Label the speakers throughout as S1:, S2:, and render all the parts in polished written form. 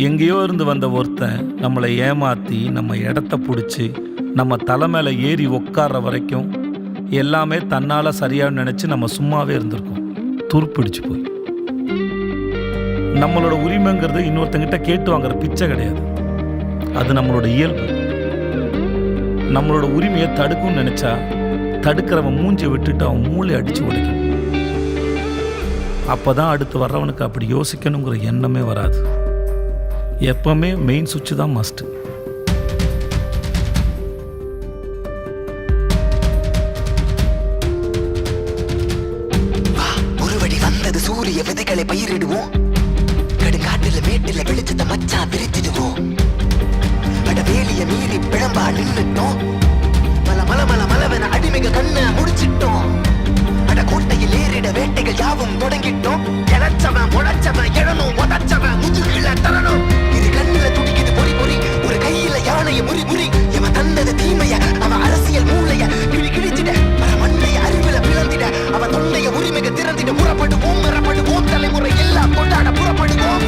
S1: எங்கேயோ இருந்து வந்த ஒருத்தன் நம்மளை ஏமாற்றி நம்ம இடத்த பிடிச்சி நம்ம தலை மேலே ஏறி உட்கார்ற வரைக்கும் எல்லாமே தன்னால் சரியாக நினச்சி நம்ம சும்மாவே இருந்திருக்கோம். துருப்பிடிச்சு போய் நம்மளோட உரிமைங்கிறது இன்னொருத்தங்கிட்ட கேட்டு வாங்குற பிச்சை கிடையாது. அது நம்மளோட இயல்பு. நம்மளோட உரிமையை தடுக்கும்னு நினச்சா தடுக்கிறவன் மூஞ்சியை விட்டுட்டு அவன் மூளை அடித்து உடைக்கணும். அப்போ தான் அடுத்து வர்றவனுக்கு அப்படி யோசிக்கணுங்கிற எண்ணமே வராது. எப்பவுமே மெயின் சுவிட்ச் தான் மஸ்ட்டு.
S2: ஒருவடி வந்தது சூரிய விதைகளை பயிரிடுவோம். கடுங்காட்டுல மேட்டுல வெளிச்சத்தை மச்சா பிரித்திடுவோம். அட வேலிய மீறி பிழம்பா நின்னுட்டோம். மல மல மல மலவென அடிமைக கண்ண முடிச்சிட்டோம். அட கோட்டையில் ஏறிட வேட்டைகள் யாவும் தொடங்கிட்டோம். இழைச்சவன் முளைச்சவன் எழணும் உதச்சவன் முதுகில தரணும். இரு கண்ணுல துடிக்குது பொறி பொறி, ஒரு கையில யானைய முறி முறி. இவன் தந்தது தீமைய, அவன் அரசியல் மூளைய கிழி கிழிச்சிட, பல மண்டைய அறிவுல பிளந்திட, அவன் தொண்டைய உரிமைக திறந்திட. புறப்படுவோம் மறப்படுவோம், தலைமுறை எல்லாம் கொண்டாட புறப்படுவோம்.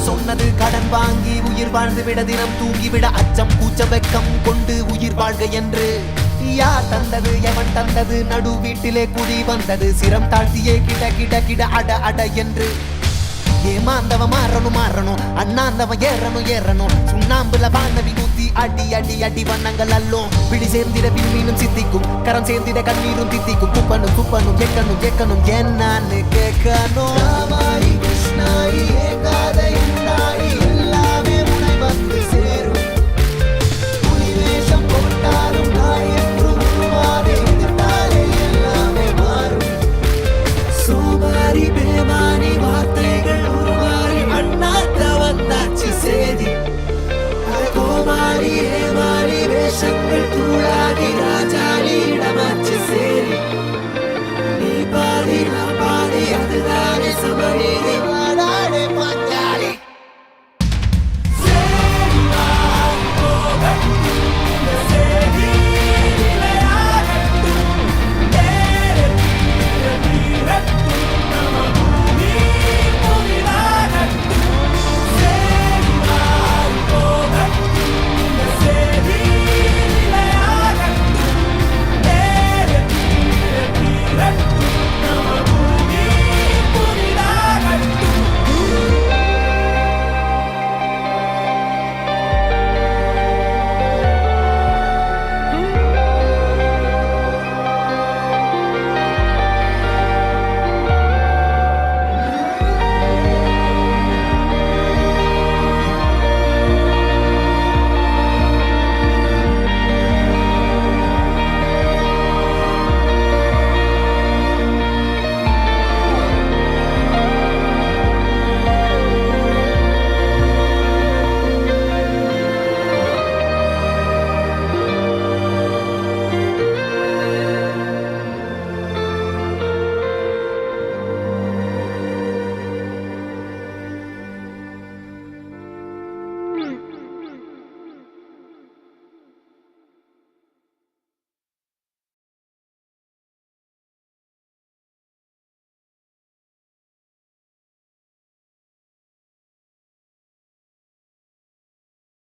S2: சொன்னது கடன் வாங்கி உயிர் வாழ்ந்து விட, தினம் தூங்கிவிட, அச்சம் கூச்சம் வெக்கம் கொண்டு உயிர் வாழ்க என்று. யார் தந்தது எவன் தந்தது, நடு வீட்டிலே குடி வந்தது, சிரம் தாழ்த்தியே கிட கிட கிட அட அட என்று. ஏமாந்தவன் மாறணும் மாறணும், அண்ணாந்தவன் ஏறணும் ஏறணும். சுண்ணாம்புல பானவி ஊத்தி அடி அடி அடி வண்ணங்கள் அல்லும். பிடி சேர்ந்திட விண்மீனும் சித்திக்கும், கரம் சேர்ந்திட கண்ணீரும் தித்திக்கும். குப்பனும் குப்பனும் கேட்கணும் கேட்கணும் என்னன்னு கேட்கணும். ராமாயி கிருஷ்ணாயி ஏகாதை உண்டாயி எல்லாமே முனை வந்து சேரும். புலி வேஷம் போட்டாலும் நாய் என்று உருவாதே, எதிர்த்தாலே எல்லாமே மாறும். சோமாரி பேமானி வார்த்தைகள் உருவாரி அண்ணாத்த வந்தாச்சு சேதி. கோமாரி ஏமாரி வேஷங்கள் தூளா